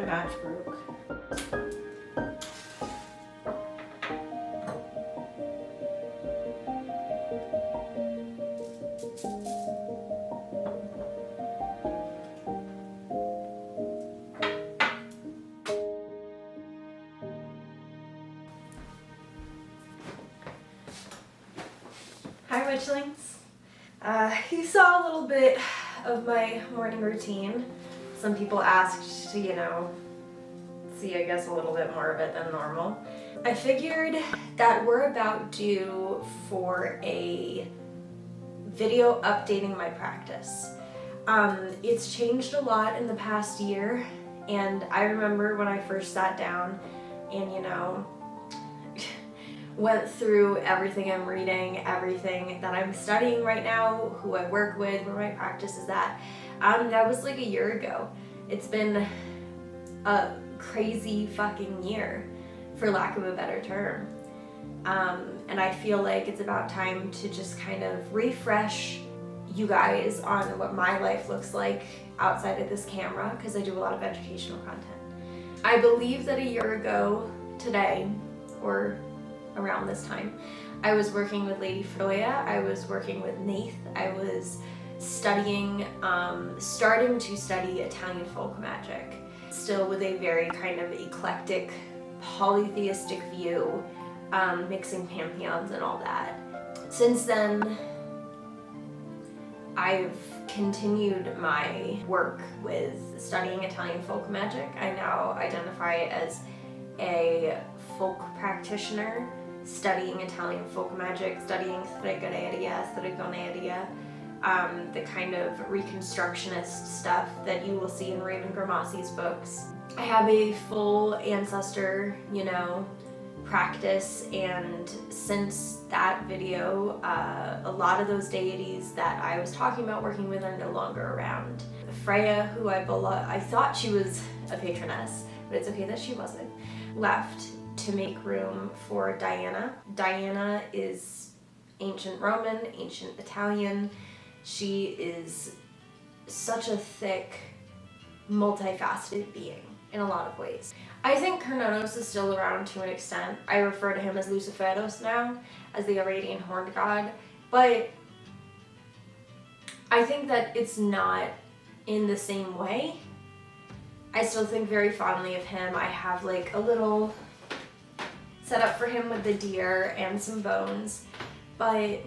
match broke. Hi Witchlings. You saw a little bit of my morning routine. Some people asked to, see I guess a little bit more of it than normal. I figured that we're about due for a video updating my practice. It's changed a lot in the past year, and I remember when I first sat down and went through everything I'm reading, everything that I'm studying right now, who I work with, where my practice is at. That was like a year ago. It's been a crazy fucking year, for lack of a better term. And I feel like it's about time to just kind of refresh you guys on what my life looks like outside of this camera, because I do a lot of educational content. I believe that a year ago today, or around this time, I was working with Lady Freya, I was working with Nath, I was studying, starting to study Italian folk magic, still with a very kind of eclectic, polytheistic view, mixing pantheons and all that. Since then, I've continued my work with studying Italian folk magic. I now identify as a folk practitioner, studying Italian folk magic, studying Stregoneria, the kind of reconstructionist stuff that you will see in Raven Gramassi's books. I have a full ancestor, practice, and since that video, a lot of those deities that I was talking about working with are no longer around. Freya, who I thought she was a patroness, but it's okay that she wasn't, left to make room for Diana. Diana is ancient Roman, ancient Italian. She is such a thick, multifaceted being in a lot of ways. I think Cernunnos is still around to an extent. I refer to him as Luciferos now, as the Arabian horned god, but I think that it's not in the same way. I still think very fondly of him. I have like a little set up for him with the deer and some bones, but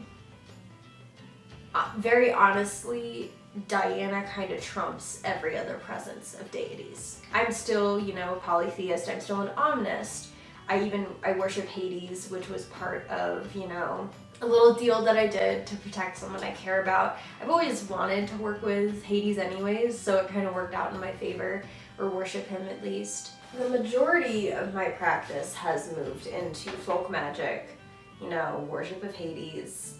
very honestly, Diana kind of trumps every other presence of deities. I'm still, polytheist, I'm still an omnist. I worship Hades, which was part of, a little deal that I did to protect someone I care about. I've always wanted to work with Hades anyways, so it kind of worked out in my favor, or worship him at least. The majority of my practice has moved into folk magic, worship of Hades,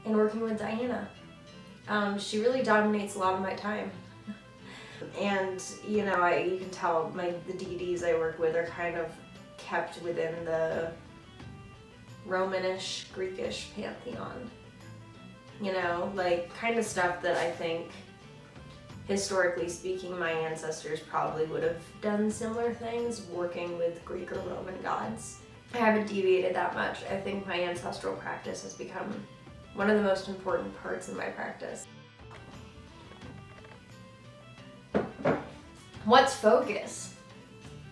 and working with Diana. She really dominates a lot of my time. And, you can tell the deities I work with are kind of kept within the Romanish, Greekish pantheon. Kind of stuff that I think, historically speaking, my ancestors probably would have done similar things, working with Greek or Roman gods. I haven't deviated that much. I think my ancestral practice has become one of the most important parts of my practice. What's focus?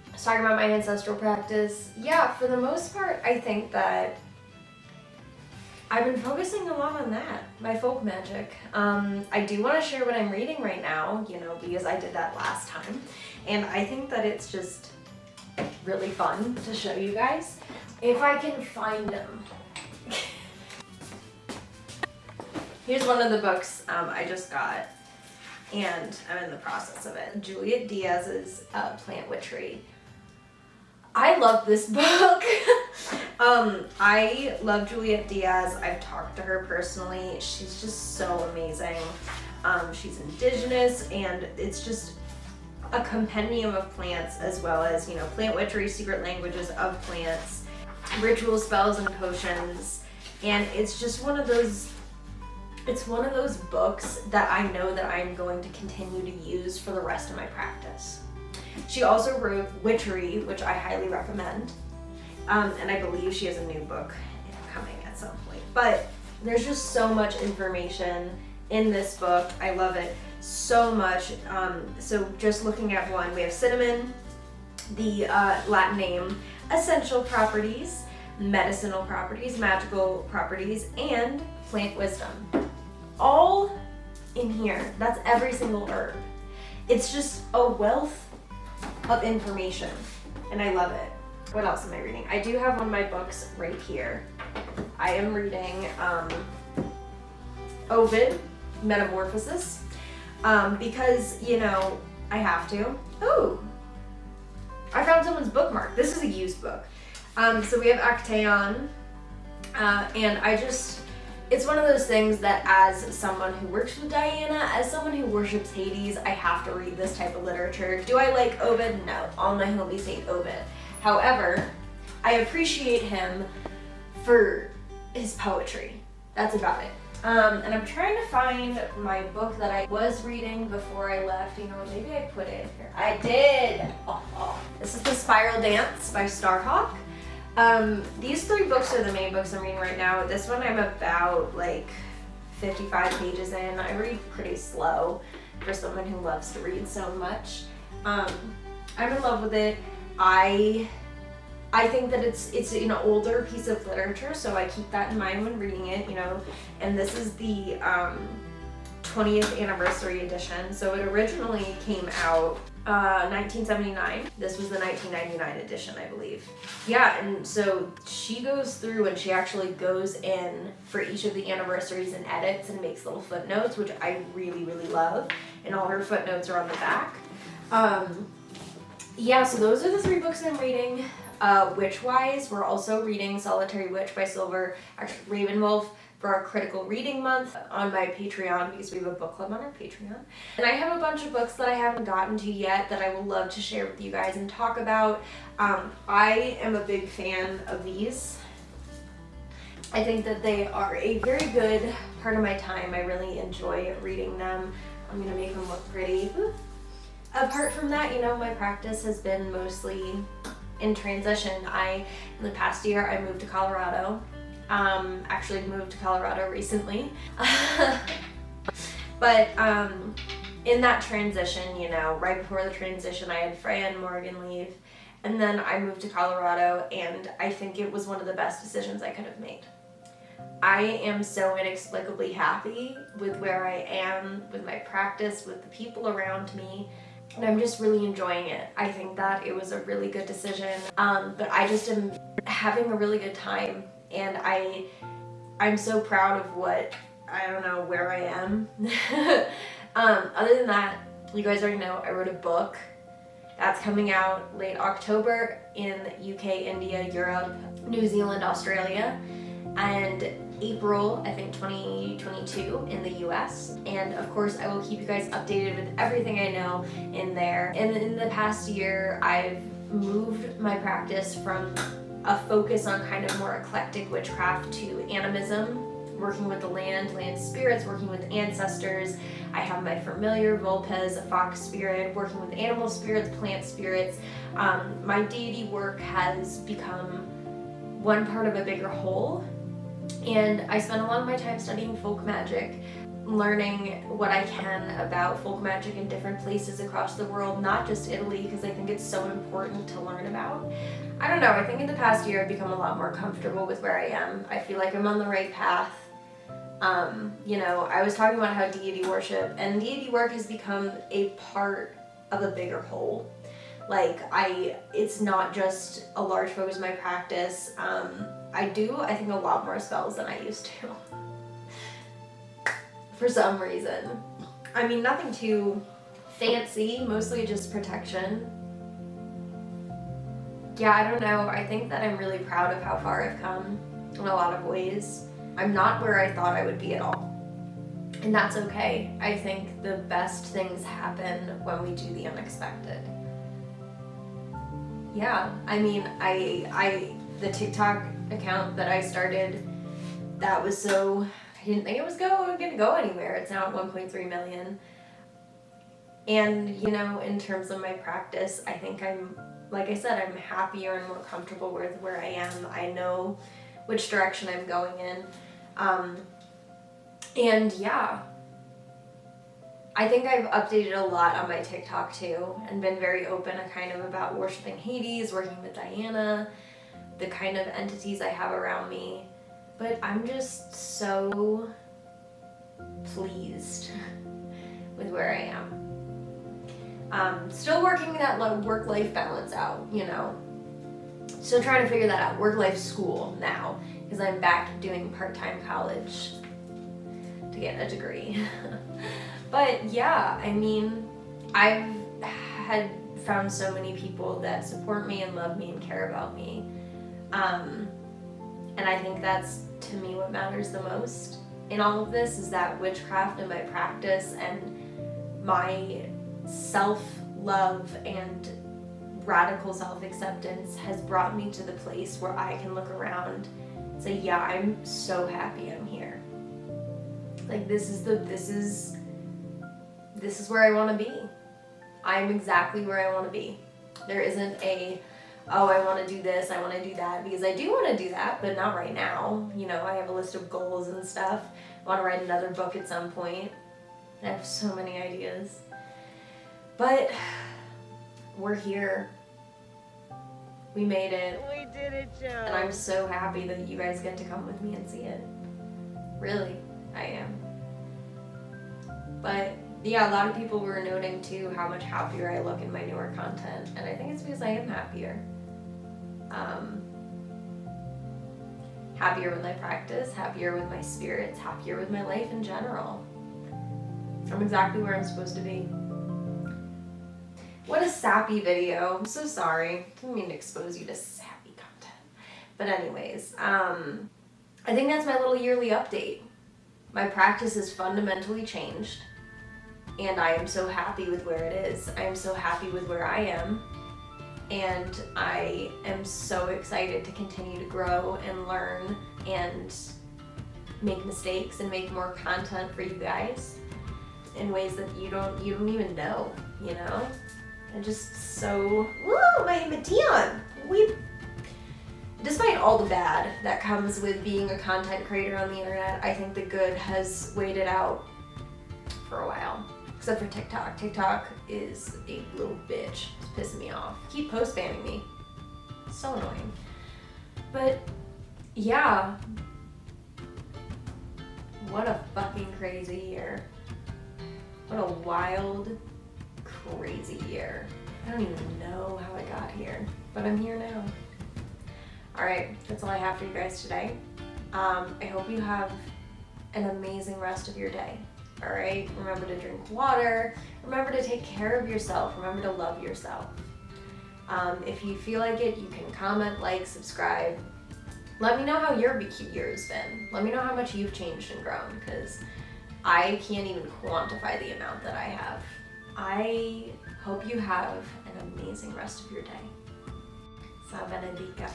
I was talking about my ancestral practice. Yeah, for the most part, I think that I've been focusing a lot on that, my folk magic. I do want to share what I'm reading right now, because I did that last time. And I think that it's just really fun to show you guys. If I can find them. Here's one of the books I just got, and I'm in the process of it. Juliet Diaz's Plant Witchery. I love this book. I love Juliet Diaz. I've talked to her personally. She's just so amazing. She's indigenous, and it's just a compendium of plants, as well as, plant witchery, secret languages of plants, ritual spells and potions, and it's just one of those it's one of those books that I know that I'm going to continue to use for the rest of my practice. She also wrote Witchery, which I highly recommend. And I believe she has a new book coming at some point. But there's just so much information in this book. I love it so much. So just looking at one, we have cinnamon, the Latin name, essential properties, medicinal properties, magical properties, and plant wisdom. All in here. That's every single herb. It's just a wealth of information, and I love it. What else am I reading? I do have one of my books right here. I am reading Ovid, Metamorphosis, because, you know, I have to. Ooh, I found someone's bookmark. This is a used book. So we have Actaeon, and it's one of those things that as someone who works with Diana, as someone who worships Hades, I have to read this type of literature. Do I like Ovid? No. All my homies hate Ovid. However, I appreciate him for his poetry. That's about it. And I'm trying to find my book that I was reading before I left. You know, maybe I put it in here. I did! This is The Spiral Dance by Starhawk. These 3 books are the main books I'm reading right now. This one I'm about like 55 pages in. I read pretty slow for someone who loves to read so much. I'm in love with it. I think that it's an older piece of literature, so I keep that in mind when reading it, you know. And this is the 20th anniversary edition. So it originally came out 1979. This was the 1999 edition, I believe. Yeah, and so she goes through and she actually goes in for each of the anniversaries and edits and makes little footnotes, which I really, really love. And all her footnotes are on the back. Yeah, so those are the 3 books I'm reading. Witch-wise, we're also reading Solitary Witch by Ravenwolf for our critical reading month on my Patreon, because we have a book club on our Patreon. And I have a bunch of books that I haven't gotten to yet that I would love to share with you guys and talk about. I am a big fan of these. I think that they are a very good part of my time. I really enjoy reading them. I'm gonna make them look pretty. Apart from that, you know, my practice has been mostly in transition. In the past year, I moved to Colorado. Actually moved to Colorado recently. But in that transition, you know, right before the transition, I had Freya and Morgan leave. And then I moved to Colorado, and I think it was one of the best decisions I could have made. I am so inexplicably happy with where I am, with my practice, with the people around me. And I'm just really enjoying it. I think that it was a really good decision. But I just am having a really good time. And I'm so proud of where I am. Other than that, you guys already know I wrote a book. That's coming out late October in UK, India, Europe, New Zealand, Australia, and April, I think 2022 in the US. And of course, I will keep you guys updated with everything I know in there. And in the past year, I've moved my practice from a focus on kind of more eclectic witchcraft to animism, working with the land spirits, working with ancestors. I have my familiar Vulpes, a fox spirit, working with animal spirits, plant spirits. My deity work has become one part of a bigger whole. And I spend a lot of my time studying folk magic, learning what I can about folk magic in different places across the world, not just Italy, because I think it's so important to learn about. I don't know, I think in the past year I've become a lot more comfortable with where I am. I feel like I'm on the right path. You know, I was talking about how deity worship and deity work has become a part of a bigger whole. Like, it's not just a large focus of my practice. I think a lot more spells than I used to. For some reason. I mean, nothing too fancy, mostly just protection. Yeah, I don't know. I think that I'm really proud of how far I've come in a lot of ways. I'm not where I thought I would be at all. And that's okay. I think the best things happen when we do the unexpected. Yeah, I mean, the TikTok account that I started, that was so I didn't think it was gonna go anywhere. It's now at 1.3 million. And, you know, in terms of my practice, I think like I said, I'm happier and more comfortable with where I am. I know which direction I'm going in. And yeah, I think I've updated a lot on my TikTok too, and been very open kind of about worshiping Hades, working with Diana, the kind of entities I have around me. But I'm just so pleased with where I am. Still working that work-life balance out, you know. Still trying to figure that out. Work-life school now, because I'm back doing part-time college to get a degree. But yeah, I mean, I've found so many people that support me and love me and care about me. And I think that's, to me, what matters the most in all of this, is that witchcraft and my practice and my self-love and radical self-acceptance has brought me to the place where I can look around and say, yeah, I'm so happy I'm here. Like, this is where I want to be. I'm exactly where I want to be. There isn't oh, I want to do this, I want to do that, because I do want to do that, but not right now. You know, I have a list of goals and stuff. I want to write another book at some point. I have so many ideas. But we're here. We made it. We did it, Joe. And I'm so happy that you guys get to come with me and see it. Really, I am. But yeah, a lot of people were noting too how much happier I look in my newer content, and I think it's because I am happier. Happier with my practice, happier with my spirits, happier with my life in general. I'm exactly where I'm supposed to be. What a sappy video. I'm so sorry. Didn't mean to expose you to sappy content. But anyways, I think that's my little yearly update. My practice has fundamentally changed, and I am so happy with where it is. I am so happy with where I am, and I am so excited to continue to grow and learn and make mistakes and make more content for you guys in ways that you don't even know, you know? And just so, woo, my Dion! Despite all the bad that comes with being a content creator on the internet, I think the good has waited out for a while. Except for TikTok. TikTok is a little bitch. It's pissing me off. Keep post banning me. It's so annoying. But yeah. What a fucking crazy year. What a wild, crazy year. I don't even know how I got here, but I'm here now. Alright, that's all I have for you guys today. I hope you have an amazing rest of your day. Alright, remember to drink water, remember to take care of yourself, remember to love yourself. If you feel like it, you can comment, like, subscribe. Let me know how your year's been. Let me know how much you've changed and grown, because I can't even quantify the amount that I have. I hope you have an amazing rest of your day. Sa benedica.